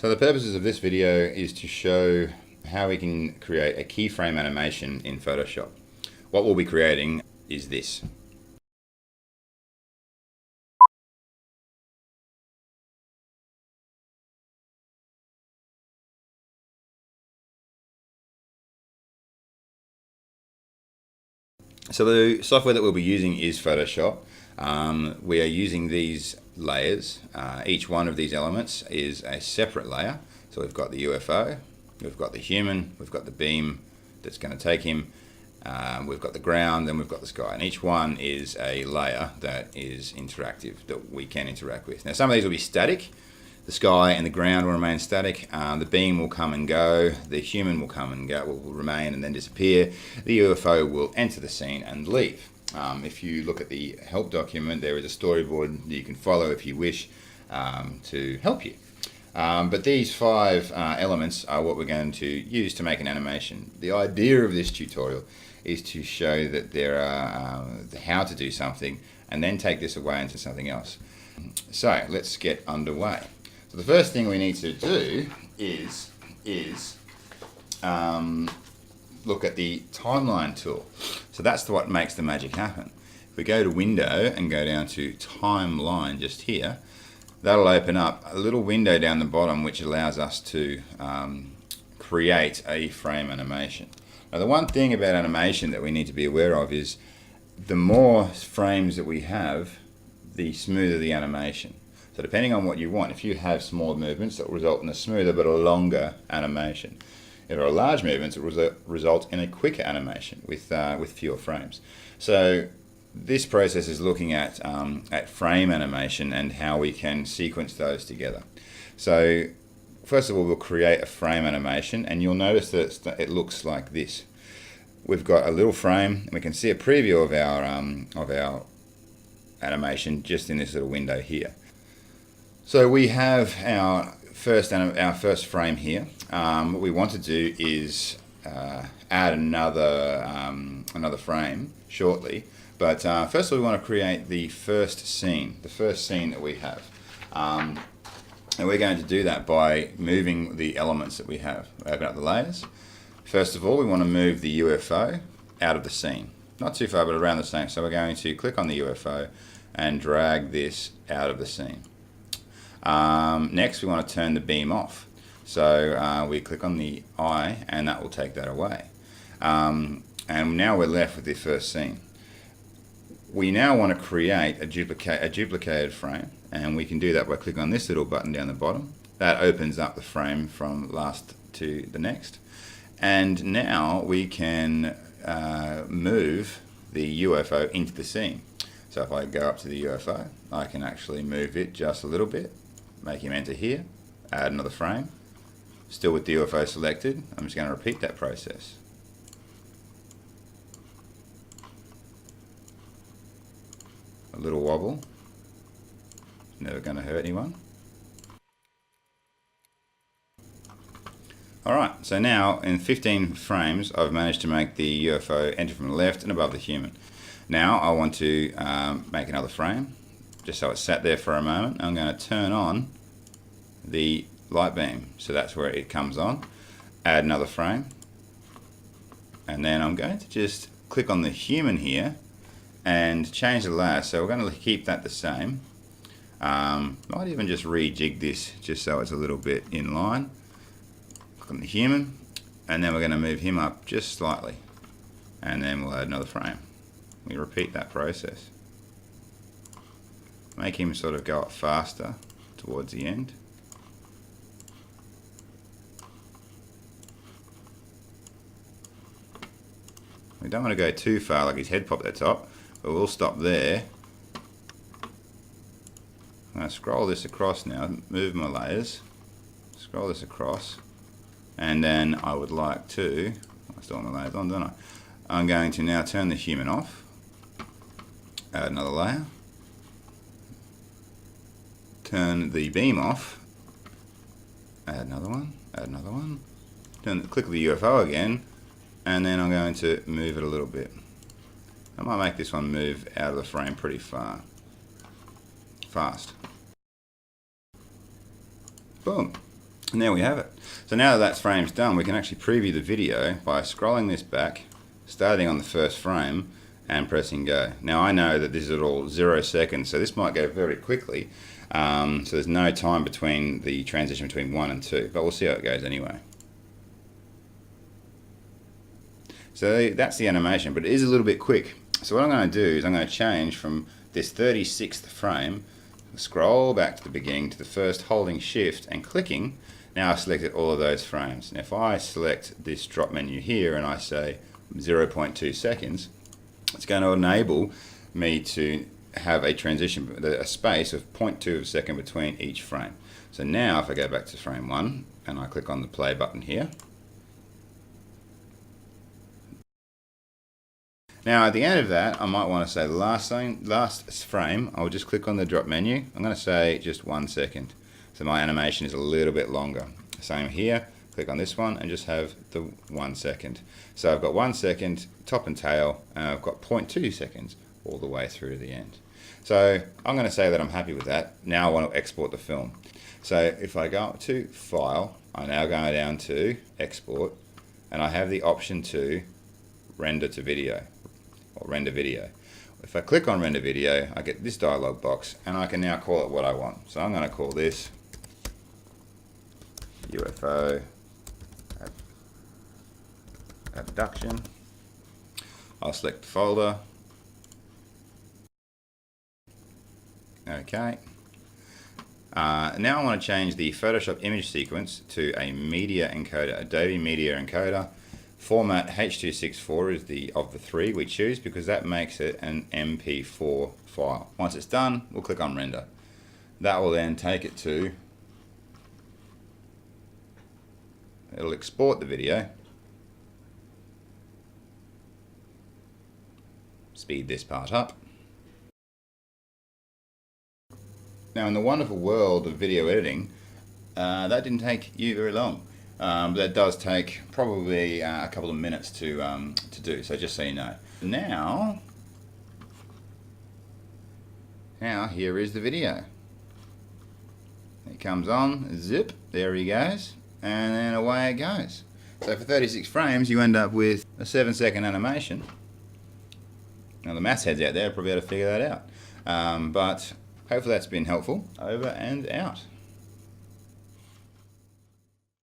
So the purposes of this video is to show how we can create a keyframe animation in Photoshop. What we'll be creating is this. So the software that we'll be using is Photoshop. We are using these layers. Each one of these elements is a separate layer. So we've got the UFO, we've got the human, we've got the beam that's going to take him, we've got the ground, then we've got the sky. And each one is a layer that is interactive, that we can interact with. Now some of these will be static. The sky and the ground will remain static. The beam will come and go. The human will come and go, will remain and then disappear. The UFO will enter the scene and leave. If you look at the help document, there is a storyboard that you can follow if you wish to help you. But these 5 elements are what we're going to use to make an animation. The idea of this tutorial is to show that there are how to do something and then take this away into something else. So let's get underway. So the first thing we need to do is look at the timeline tool. So that's what makes the magic happen. If we go to Window and go down to Timeline just here, that'll open up a little window down the bottom which allows us to create a frame animation. Now the one thing about animation that we need to be aware of is the more frames that we have, the smoother the animation. So depending on what you want, if you have small movements, that will result in a smoother but a longer animation. If there are large movements, it will result in a quicker animation with fewer frames. So this process is looking at frame animation and how we can sequence those together. So first of all, we'll create a frame animation, and you'll notice that it looks like this. We've got a little frame, and we can see a preview of our animation just in this little window here. So we have our first frame here. What we want to do is add another frame shortly. But first of all, we want to create the first scene that we have. And we're going to do that by moving the elements that we have. Open up the layers. First of all, we want to move the UFO out of the scene. Not too far, but around the same. So we're going to click on the UFO and drag this out of the scene. Next, we want to turn the beam off. So we click on the eye, and that will take that away. And now we're left with the first scene. We now want to create a duplicated frame, and we can do that by clicking on this little button down the bottom. That opens up the frame from last to the next. And now we can move the UFO into the scene. So if I go up to the UFO, I can actually move it just a little bit, make him enter here, add another frame. Still with the UFO selected, I'm just going to repeat that process. A little wobble, never going to hurt anyone. Alright, so now in 15 frames I've managed to make the UFO enter from the left and above the human. Now I want to make another frame, just so it's sat there for a moment. I'm going to turn on the light beam, so that's where it comes on. Add another frame, and then I'm going to just click on the human here and change the layer. So we're going to keep that the same. Might even just rejig this just so it's a little bit in line. Click on the human, and then we're going to move him up just slightly, and then we'll add another frame. We repeat that process. Make him sort of go up faster towards the end. We don't want to go too far, like his head popped at the top, but we'll stop there. I'm going to scroll this across now, move my layers, scroll this across, and then I would like to, I still have my layers on, don't I? I'm going to now turn the human off, add another layer, turn the beam off, add another one, click the UFO again, and then I'm going to move it a little bit. I might make this one move out of the frame pretty fast. Boom. And there we have it. So now that frame's done, we can actually preview the video by scrolling this back, starting on the first frame, and pressing go. Now I know that this is at all 0 seconds, so this might go very quickly. So there's no time between the transition between 1 and 2, but we'll see how it goes anyway. So that's the animation, but it is a little bit quick. So what I'm going to do is I'm going to change from this 36th frame, scroll back to the beginning to the first, holding shift and clicking. Now I've selected all of those frames. Now if I select this drop menu here and I say 0.2 seconds, it's going to enable me to have a transition, a space of 0.2 of a second between each frame. So now if I go back to frame 1 and I click on the play button here, now at the end of that I might want to say the last frame, I'll just click on the drop menu. I'm going to say just 1 second. So my animation is a little bit longer. Same here, click on this one and just have the 1 second. So I've got 1 second top and tail, and I've got 0.2 seconds all the way through to the end. So I'm going to say that I'm happy with that. Now I want to export the film. So if I go up to File, I now go down to Export, and I have the option to render to video, or render video. If I click on render video, I get this dialog box, and I can now call it what I want. So I'm going to call this UFO abduction. I'll select the folder. Okay. Now I want to change the Photoshop image sequence to a media encoder, Adobe Media Encoder. Format H.264 is of the three we choose because that makes it an MP4 file. Once it's done, we'll click on render. That will then take it to, it'll export the video. Speed this part up. Now in the wonderful world of video editing, that didn't take you very long. But that does take probably a couple of minutes to do, so just so you know. Now here is the video. It comes on, zip, there he goes, and then away it goes. So for 36 frames you end up with a 7-second animation. Now the maths heads out there probably able to figure that out. But hopefully that's been helpful. Over and out.